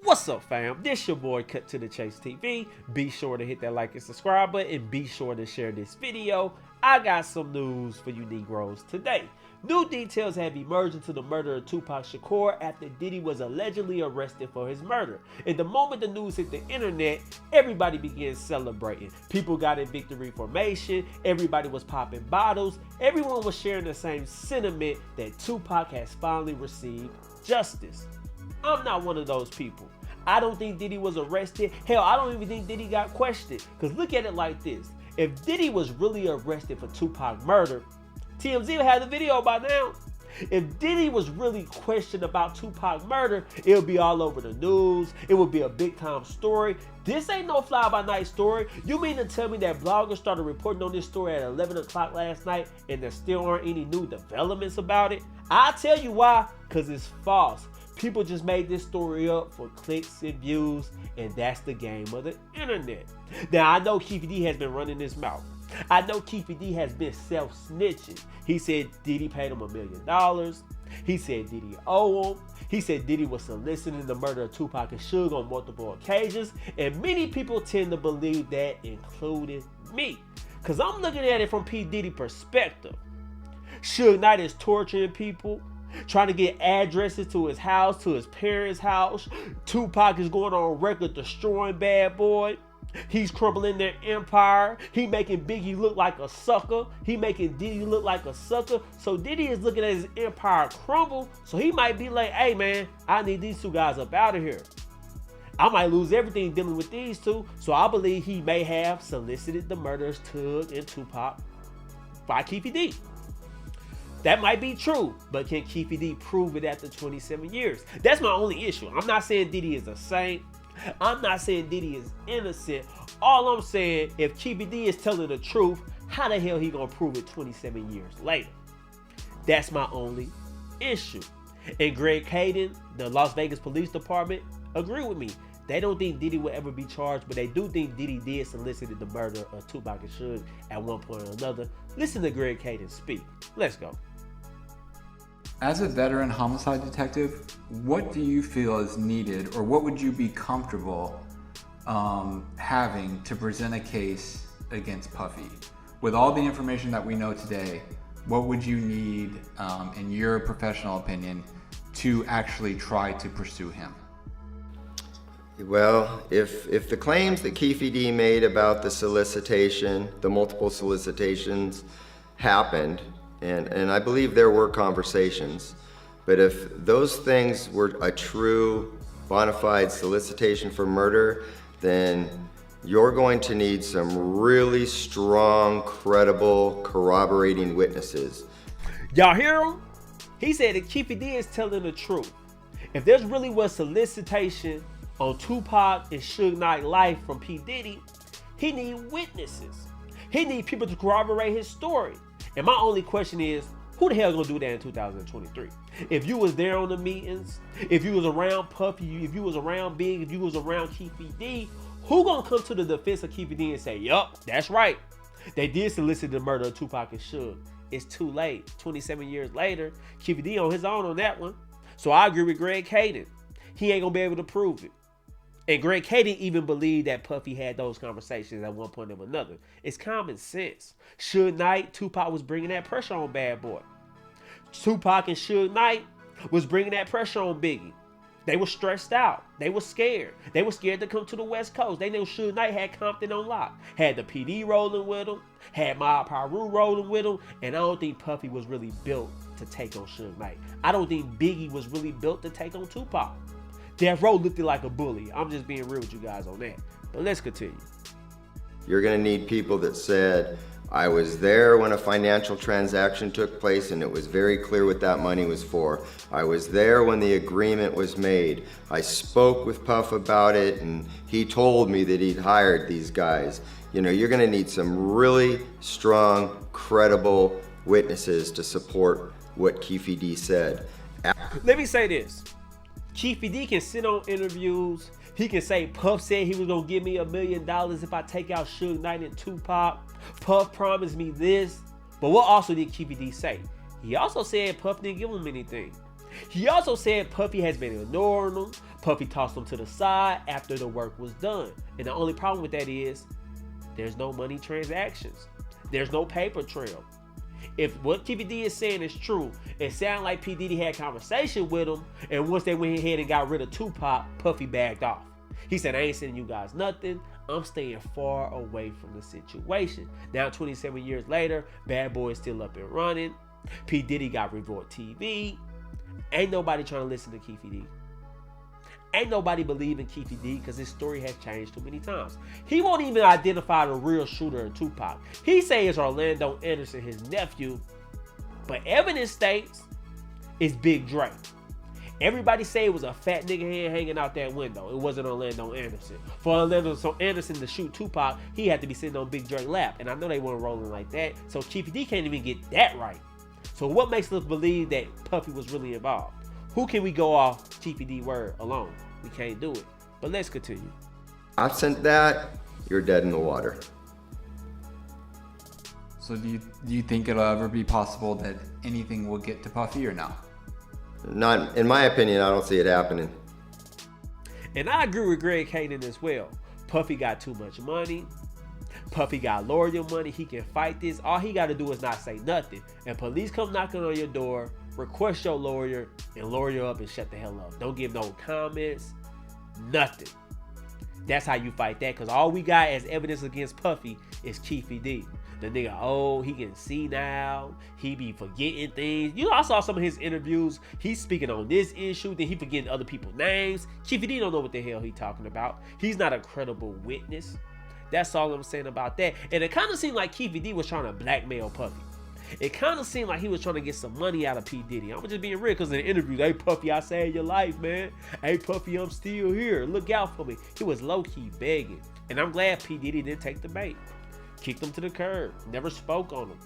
What's up, fam? This your boy Cut to the Chase TV. Be sure to hit that like and subscribe button and be sure to share this video. I got some news for you Negroes today. New details have emerged into the murder of Tupac Shakur after Diddy was allegedly arrested for his murder. And the moment the news hit the internet, everybody began celebrating. People got in victory formation, everybody was popping bottles, everyone was sharing the same sentiment that Tupac has finally received justice. I'm not one of those people. I don't think Diddy was arrested. Hell, I don't even think Diddy got questioned. Because look at it like this. If Diddy was really arrested for Tupac murder, TMZ will have the video by now. If Diddy was really questioned about Tupac murder, it would be all over the news. It would be a big time story. This ain't no fly by night story. You mean to tell me that bloggers started reporting on this story at 11 o'clock last night and there still aren't any new developments about it? I'll tell you why, because it's false. People just made this story up for clicks and views, and that's the game of the internet. Now, I know Keefe has been running his mouth. I know Keefe has been self-snitching. He said Diddy paid him $1 million. He said Diddy owe him. He said Diddy was soliciting the murder of Tupac and Suge on multiple occasions, and many people tend to believe that, including me. Because I'm looking at it from P. Diddy perspective. Suge Knight is torturing people, trying to get addresses to his house, to his parents' house. Tupac is going on record destroying Bad Boy. He's crumbling their empire. He making Biggie look like a sucker. He making Diddy look like a sucker. So Diddy is looking at his empire crumble. So he might be like, hey man, I need these two guys up out of here. I might lose everything dealing with these two. So I believe he may have solicited the murders Tug and Tupac by Keefe D. That might be true, but can Keefe D prove it after 27 years? That's my only issue. I'm not saying Diddy is a saint. I'm not saying Diddy is innocent. All I'm saying, if Keefe D is telling the truth, how the hell he gonna prove it 27 years later? That's my only issue. And Greg Caden, the Las Vegas Police Department, agree with me. They don't think Diddy will ever be charged, but they do think Diddy did solicit the murder of Tupac and Suge at one point or another. Listen to Greg Caden speak. Let's go. As a veteran homicide detective, what do you feel is needed, or what would you be comfortable having to present a case against Puffy? With all the information that we know today, what would you need, in your professional opinion, to actually try to pursue him? Well, if the claims that Keefe D made about the solicitation, the multiple solicitations happened, and I believe there were conversations, but if those things were a true bona fide solicitation for murder, then you're going to need some really strong, credible, corroborating witnesses. Y'all hear him? He said that Keefe D is telling the truth. If there's really was solicitation on Tupac and Suge Knight life from P. Diddy, he need witnesses. He need people to corroborate his story. And my only question is, who the hell gonna do that in 2023? If you was there on the meetings, if you was around Puffy, if you was around Big, if you was around Keefe D, who gonna come to the defense of Keefe D and say, yup, that's right. They did solicit the murder of Tupac and Suge. It's too late. 27 years later, Keefe D on his own on that one. So I agree with Greg Caden. He ain't gonna be able to prove it. And Greg Caden even believed that Puffy had those conversations at one point or another. It's common sense. Suge Knight, Tupac was bringing that pressure on Bad Boy. Tupac and Suge Knight was bringing that pressure on Biggie. They were stressed out. They were scared. They were scared to come to the West Coast. They knew Suge Knight had Compton on lock. Had the PD rolling with him. Had Mob Piru rolling with him. And I don't think Puffy was really built to take on Suge Knight. I don't think Biggie was really built to take on Tupac. Death Row looked like a bully. I'm just being real with you guys on that. But let's continue. You're gonna need people that said, I was there when a financial transaction took place and it was very clear what that money was for. I was there when the agreement was made. I spoke with Puff about it and he told me that he'd hired these guys. You know, you're gonna need some really strong, credible witnesses to support what Keefe D said. Let me say this. Keefe D can sit on interviews. He can say Puff said he was gonna give me $1 million if I take out Suge Knight and Tupac. Puff promised me this. But what also did Keefe D say? He also said Puff didn't give him anything. He also said Puffy has been ignoring him. Puffy tossed him to the side after the work was done. And the only problem with that is there's no money transactions. There's no paper trail. If what Keefe D is saying is true, it sounds like P. Diddy had conversation with him, and once they went ahead and got rid of Tupac, Puffy backed off. He said, I ain't sending you guys nothing. I'm staying far away from the situation. Now, 27 years later, Bad Boy is still up and running. P. Diddy got Revort TV. Ain't nobody trying to listen to Keefe D. Ain't nobody believe in Keefe D because his story has changed too many times. He won't even identify the real shooter in Tupac. He say it's Orlando Anderson, his nephew, but evidence states it's Big Dre. Everybody say it was a fat nigga head hanging out that window. It wasn't Orlando Anderson. For Orlando Anderson to shoot Tupac, he had to be sitting on Big Dre's lap. And I know they weren't rolling like that. So Keefe D can't even get that right. So what makes us believe that Puffy was really involved? Who can we go off Keefe D word alone? We can't do it. But let's continue. Absent that, you're dead in the water. So do you think it'll ever be possible that anything will get to Puffy or no? Not, in my opinion, I don't see it happening. And I agree with Greg Hayden as well. Puffy got too much money. Puffy got lawyer money. He can fight this. All he got to do is not say nothing. And police come knocking on your door, request your lawyer, and lawyer up and shut the hell up. Don't give no comments, nothing. That's how you fight that, because all we got as evidence against Puffy is Keefe D. The nigga old, he can see now, he be forgetting things. You know, I saw some of his interviews. He's speaking on this issue, then he forgetting other people's names. Keefe D don't know what the hell he talking about. He's not a credible witness. That's all I'm saying about that. And it kind of seemed like Keefe D was trying to blackmail Puffy. It kind of seemed like he was trying to get some money out of P. Diddy. I'm just being real, because in the interview, hey Puffy, I saved your life, man. Hey Puffy, I'm still here. Look out for me. He was low-key begging. And I'm glad P. Diddy didn't take the bait. Kicked him to the curb. Never spoke on him.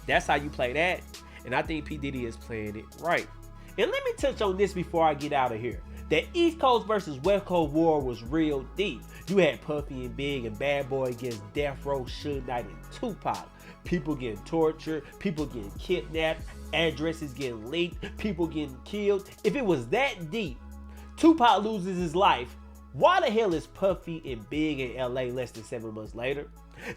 That's how you play that. And I think P. Diddy is playing it right. And let me touch on this before I get out of here. That East Coast versus West Coast war was real deep. You had Puffy and Big and Bad Boy against Death Row, Suge Knight, and Tupac. People getting tortured, people getting kidnapped, addresses getting leaked, people getting killed. If it was that deep, Tupac loses his life. Why the hell is Puffy and Big in LA less than 7 months later?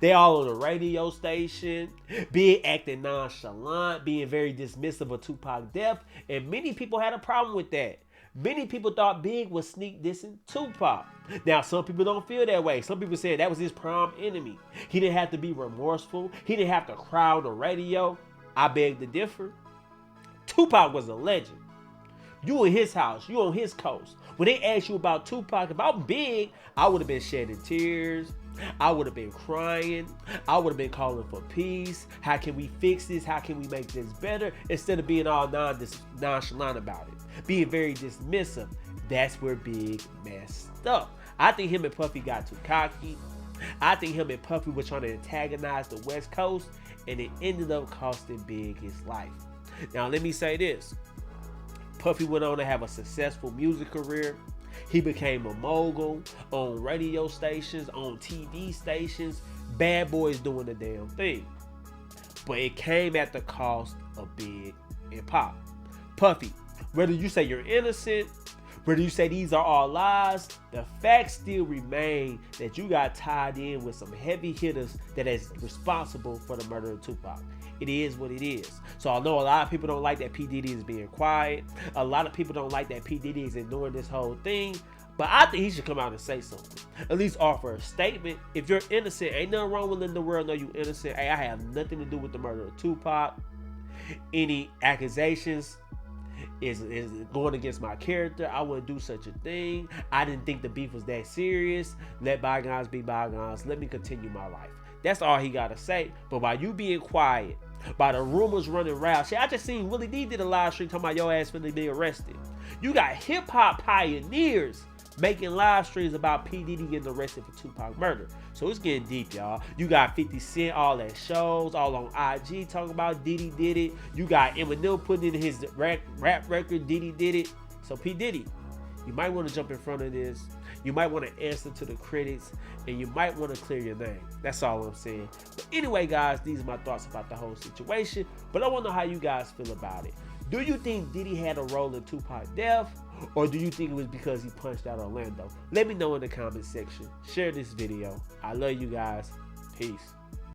They all on the radio station, Big acting nonchalant, being very dismissive of Tupac's death, and many people had a problem with that. Many people thought Big was sneak dissing Tupac. Now, some people don't feel that way. Some people said that was his prime enemy. He didn't have to be remorseful. He didn't have to cry on the radio. I beg to differ. Tupac was a legend. You in his house. You on his coast. When they asked you about Tupac, if I'm Big, I would have been shedding tears. I would have been crying. I would have been calling for peace. How can we fix this? How can we make this better? Instead of being all nonchalant about it. Being very dismissive. That's where Big messed up. I think him and Puffy got too cocky. I think him and Puffy were trying to antagonize the West Coast, and it ended up costing Big his life. Now, let me say this. Puffy went on to have a successful music career. He became a mogul on radio stations, on TV stations. Bad Boys doing the damn thing. But it came at the cost of Big and Pop. Puffy, whether you say you're innocent, whether you say these are all lies, the facts still remain that you got tied in with some heavy hitters that is responsible for the murder of Tupac. It is what it is. So I know a lot of people don't like that P. Diddy is being quiet. A lot of people don't like that P. Diddy is ignoring this whole thing. But I think he should come out and say something. At least offer a statement. If you're innocent, ain't nothing wrong with letting the world know you innocent. Hey, I have nothing to do with the murder of Tupac. Any accusations is going against my character. I wouldn't do such a thing. I didn't think the beef was that serious. Let bygones be bygones. Let me continue my life. That's all he got to say. But while you being quiet, by the rumors running around, I just seen Willie D did a live stream talking about your ass finna be arrested. You got hip hop pioneers making live streams about P. Diddy getting arrested for Tupac murder. So it's getting deep, y'all. You got 50 Cent all at shows, all on IG talking about Diddy did it. You got Eminem putting in his rap record, Diddy did it. So P. Diddy, you might want to jump in front of this. You might want to answer to the critics, and you might want to clear your name. That's all I'm saying. But anyway, guys, these are my thoughts about the whole situation. But I want to know how you guys feel about it. Do you think Diddy had a role in Tupac's death? Or do you think it was because he punched out Orlando? Let me know in the comment section. Share this video. I love you guys. Peace.